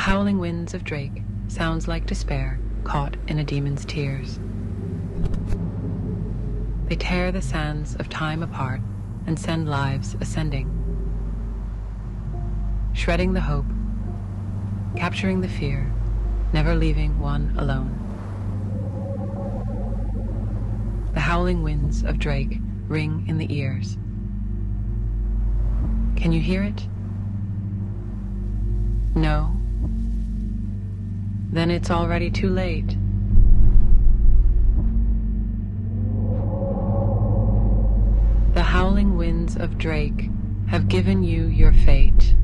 howling winds of Drake sounds like despair caught in a demon's tears. They tear the sands of time apart and send lives ascending, shredding the hope, capturing the fear, never leaving one alone. The howling winds of Drake ring in the ears. Can you hear it? No? Then it's already too late. The howling winds of Drake have given you your fate.